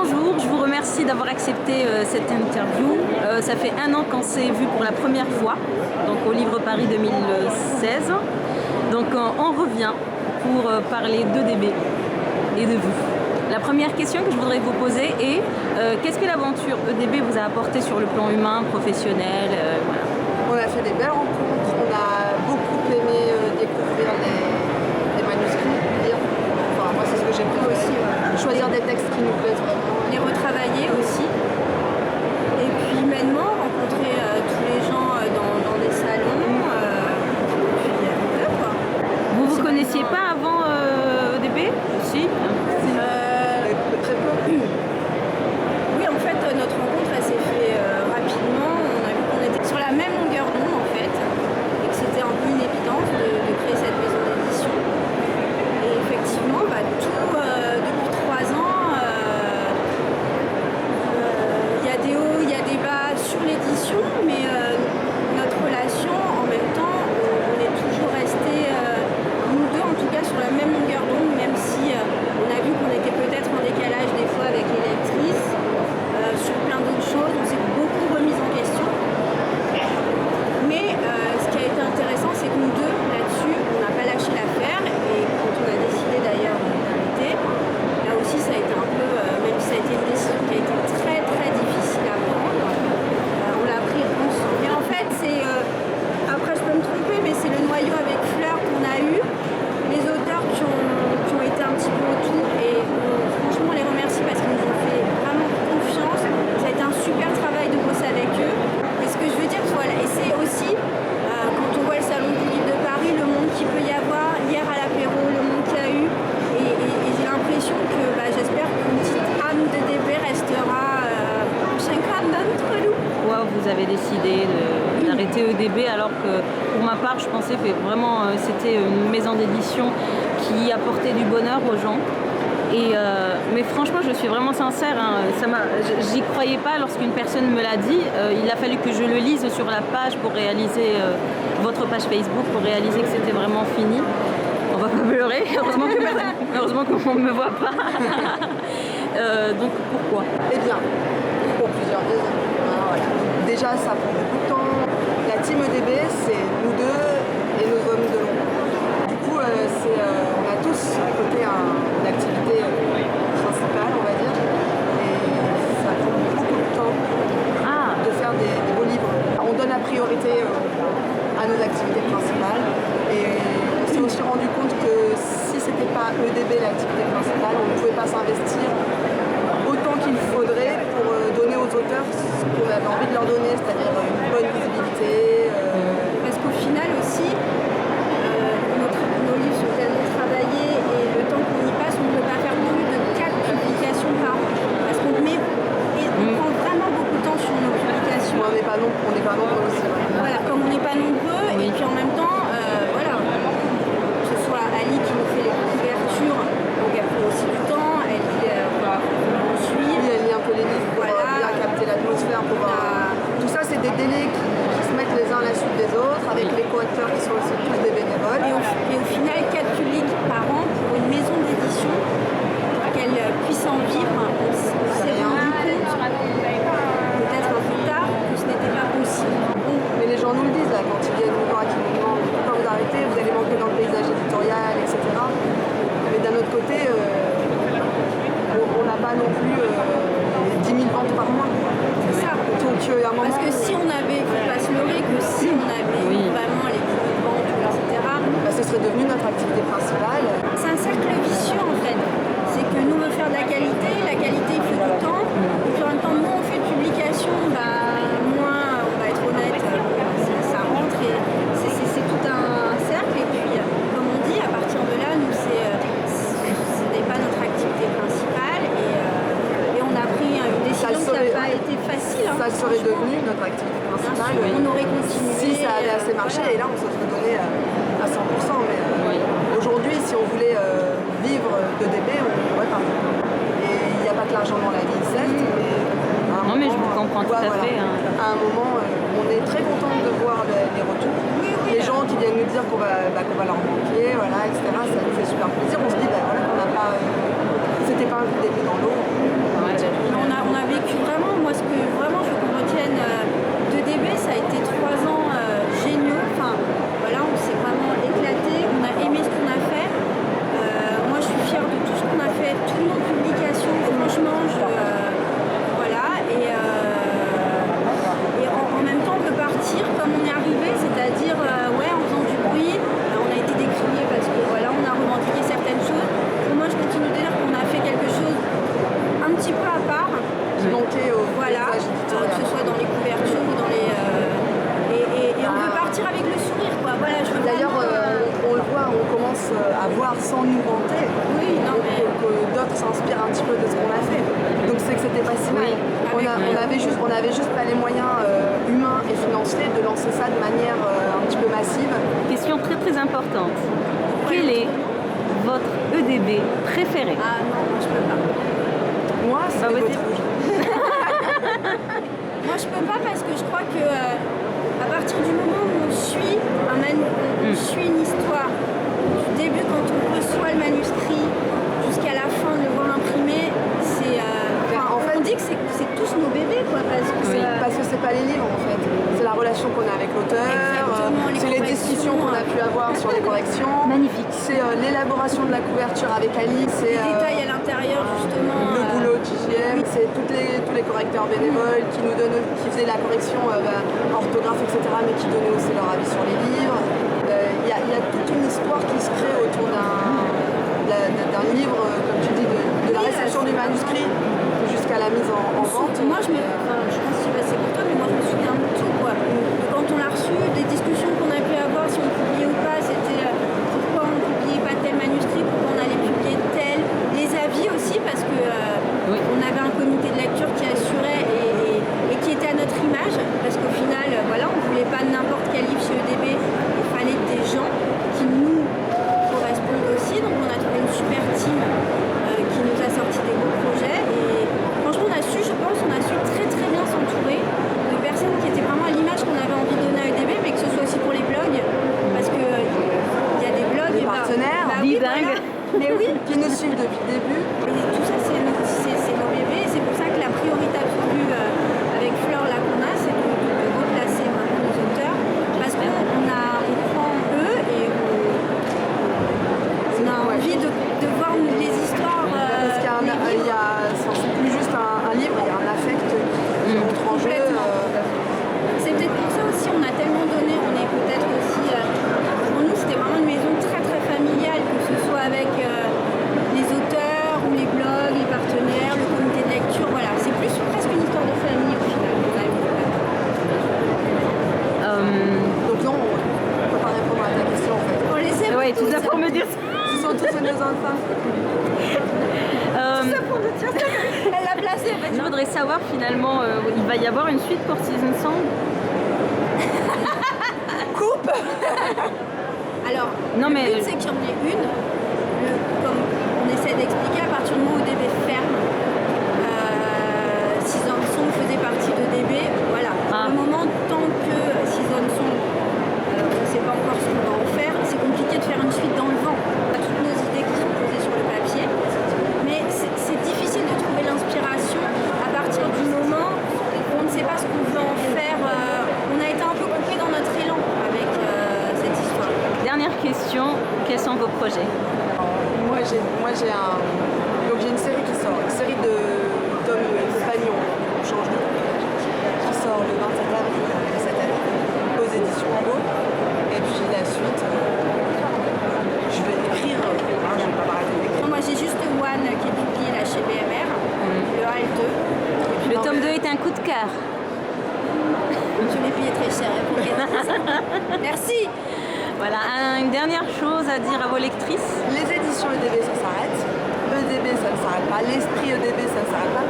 bonjour, je vous remercie d'avoir accepté cette interview. Ça fait 1 an qu'on s'est vu pour la première fois, donc au Livre Paris 2016. Donc on revient pour parler d'EDB et de vous. La première question que je voudrais vous poser est qu'est-ce que l'aventure EDB vous a apporté sur le plan humain, professionnel voilà. On a fait des belles rencontres, on a beaucoup aimé découvrir les manuscrits, lire. Enfin, moi c'est ce que j'ai pris aussi, choisir des textes qui nous plaisent vraiment. Les retravailler aussi. Et puis humainement, rencontrer tous les gens dans des salons. Puis quoi. Vous vous connaissiez pas avant EDB? Si. Très peu. Oui, en fait, notre rencontre, elle s'est faite rapidement. On a vu qu'on était sur la même longueur d'onde, en fait, et que c'était un peu une évidence de créer cette maison d'édition. Et effectivement, depuis 3 ans, il y a des hauts, il y a des bas sur l'édition, mais notre relation, en même temps, on est toujours restés, nous deux en tout cas, sur la même longueur d'onde, même si on a vu qu'on était peut-être en décalage des fois avec les lectrices, sur plein d'autres choses, on s'est beaucoup remis en question. Mais ce qui a été intéressant, c'est que nous deux, là-dessus, on n'a pas lâché l'affaire, et quand on a décidé d'ailleurs d'arrêter, là aussi ça a été un peu, même si ça a été une décision qui a été très très difficile à prendre, on l'a pris ensemble. Et en fait, après je peux me tromper, mais c'est le noyau avec Fleur qu'on a eu, les auteurs qui ont été un petit peu autour, et franchement on les remercie parce qu'ils nous ont fait vraiment confiance. Ça a été un super travail de bosser avec eux. Et ce que je veux dire, voilà, et c'est aussi quand on voit le salon du livre de Paris, le monde qu'il peut y avoir, hier à l'apéro, le monde qu'il y a eu, et j'ai l'impression que j'espère qu'une petite âme de DB restera chacun d'entre nous. Pourquoi vous avez décidé d'arrêter EDB alors que pour ma part je pensais que vraiment c'était une maison d'édition qui apportait du bonheur aux gens mais franchement je suis vraiment sincère hein, j'y croyais pas lorsqu'une personne me l'a dit, il a fallu que je le lise sur la page pour réaliser votre page Facebook pour réaliser que c'était vraiment fini. On va pas pleurer, heureusement qu'on ne me voit pas. Donc pourquoi? Eh bien, pour plusieurs raisons. Voilà. Déjà, ça prend beaucoup de temps. La team EDB, c'est nous deux et nos hommes de l'ombre. Du coup, on a tous à côté une activité principale, on va dire. Et ça prend beaucoup de temps de faire des beaux livres. On donne la priorité à nos activités principales. Et on s'est aussi rendu compte que si c'était pas EDB l'activité principale, on ne pouvait pas s'investir autant qu'il faudrait pour donner aux auteurs ce qu'on avait envie de leur donner, c'est-à-dire une bonne visibilité. Parce qu'au final aussi, nos livres sont tellement travaillés et le temps qu'on y passe, on ne peut pas faire plus de 4 publications par an. Parce qu'on prend vraiment beaucoup de temps sur nos publications. On n'est pas nombreux aussi. Voilà, comme on n'est pas nombreux, et puis en même temps, voilà, que ce soit Ali qui nous fait les couvertures, donc elle prend aussi du temps, elle suit. Oui, elle lit un peu les livres pour bien capter l'atmosphère. Tout ça, c'est des délais qui se mettent les uns à la suite des autres, avec les co-auteurs qui sont aussi tous des bénévoles. Et au final, 4 publics par an pour une maison d'édition, qu'elle puisse en vivre, on s'est rendu compte, peut-être un peu tard, que ce n'était pas possible. Mais les gens nous le disent là, quand ils viennent nous voir et qu'ils nous demandent pourquoi vous arrêtez, vous allez manquer dans le paysage éditorial, etc. Mais d'un autre côté, on n'a pas non plus 10 000 ventes par mois. C'est ça. Donc, à un moment, parce que si on avait, faut pas se leurrer, que si on avait vraiment les 10 000 ventes, etc., ce serait devenu notre activité principale. c'est un cercle vicieux en fait. C'est que nous, on veut faire de la qualité il faut du temps. Et puis en même temps, nous, on fait de publication, moins, on va être honnête, ça rentre et c'est tout un cercle. Et puis, comme on dit, à partir de là, nous, ce n'est pas notre activité principale et on a pris une décision qui n'a pas été facile. Ça serait devenu notre activité principale. On aurait continué. Si ça avait assez marché, et là, on se serait donné à 100%. Mais aujourd'hui, si on voulait vivre de DB, on ne pourrait pas. Et il n'y a pas que l'argent dans la vie, certes. Mais je vous comprends tout à fait. Hein. À un moment, on est très content de voir les retours. Les gens qui viennent nous dire qu'on va leur manquer, voilà, etc. Ça nous fait super plaisir. On se dit, voilà, on n'a pas. C'était pas un coup d'épée dans l'eau. Ouais. part sans nous vanter, Oui, non, mais que d'autres s'inspirent un petit peu de ce qu'on a fait. Donc c'est que c'était pas si mal. On avait juste pas les moyens humains et financiers de lancer ça de manière un petit peu massive. Question très très importante. Quel est votre EDB préféré? ah non, moi je peux pas. Moi, c'est Bah, votre ouais, rouge. Moi je peux pas parce que je crois que à partir du moment où on suit on suit une histoire, du début quand on reçoit le manuscrit jusqu'à la fin de le voir imprimé, c'est En fait, on dit que c'est tous nos bébés quoi, parce que Oui. Parce que c'est pas les livres en fait, c'est la relation qu'on a avec l'auteur, Exactement, les c'est les corrections, discussions qu'on a pu avoir sur les corrections, Magnifique. c'est l'élaboration de la couverture avec Alice, c'est les détails à l'intérieur justement. le boulot de JGM, c'est tous les correcteurs bénévoles qui faisaient la correction orthographe etc, mais qui donnaient aussi leur avis sur les livres. Il y a toute une histoire qui se crée autour d'un livre, comme tu dis, de la réception du manuscrit jusqu'à la mise en vente. Moi, je pense que c'est pour toi, mais moi je me souviens de tout quoi. De quand on l'a reçu, des discussions qu'on a pu avoir, si on publiait ou pas, c'était pourquoi on ne publiait pas tel manuscrit, pourquoi on allait publier tel. Les avis aussi, parce que on avait un comité de lecture qui assurait et qui était à notre image, parce qu'au final, voilà, on ne voulait pas n'importe quel livre chez EDB, il fallait des gens qui nous correspondent aussi, donc on a trouvé une super team qui nous a sorti des beaux projets et franchement on a su très très bien s'entourer de personnes qui étaient vraiment à l'image qu'on avait envie de donner à EDB, mais que ce soit aussi pour les blogs, parce que il y a des blogs Des et partenaires, oui, bilingues. voilà. Mais oui, qui nous suivent depuis le début. et tout ça c'est nos bébés et c'est pour ça que la priorité absolue avec Fleur là qu'on a, c'est de replacer maintenant les auteurs, parce qu'on prend eux et on a envie de voir les histoires. Parce qu'il y a c'est plus juste un livre, il y a un affect qui rentre en jeu. Complètement. C'est peut-être pour ça aussi, on a tellement donné, on est peut-être aussi, pour nous c'était vraiment une maison très très familiale, que ce soit avec les auteurs ou les blogs, les partenaires, le comité de lecture, voilà, c'est plus presque une histoire de famille au final. Donc non, on ne peut pas répondre à ta question en fait. On les aime Ouais, tout tous, ça pour me dire ça. Ce sont tous nos enfants. tout ça pour nous dire ça. Elle l'a placé en fait. Je voudrais savoir finalement, il va y avoir une suite pour Season Song? Coupe. Alors, Non, le mais- but c'est qu'il y en ait une, comme on essaie d'expliquer, à partir du moment où DB ferme, Season Song faisait partie de DB, voilà. Ah. Pour le moment, tant que Season Song, on ne sait pas encore ce qu'on va en faire, c'est compliqué de faire une suite dans le vent. On a toutes nos idées qui sont posées sur le papier, mais c'est difficile de trouver l'inspiration à partir du moment où on ne sait pas ce qu'on veut en faire. On a été un peu coupé dans notre élan avec cette histoire. Dernière question, quels sont vos projets? Moi j'ai une série qui sort, une série de Tom et Compagnon, on change de qui sort le 27 avril de cette année aux éditions Ango. Et puis la suite, je vais écrire, je vais pas m'arrêter d'écrire. Moi j'ai juste One qui est publié là chez BMR, le 1 et le 2. Le tome 2 est un coup de cœur. Je l'ai payé très cher pour gagner ça. Merci. Voilà, une dernière chose à dire à vos lectrices. Les éditions EDB ça s'arrête, EDB ça ne s'arrête pas, l'esprit EDB ça ne s'arrête pas,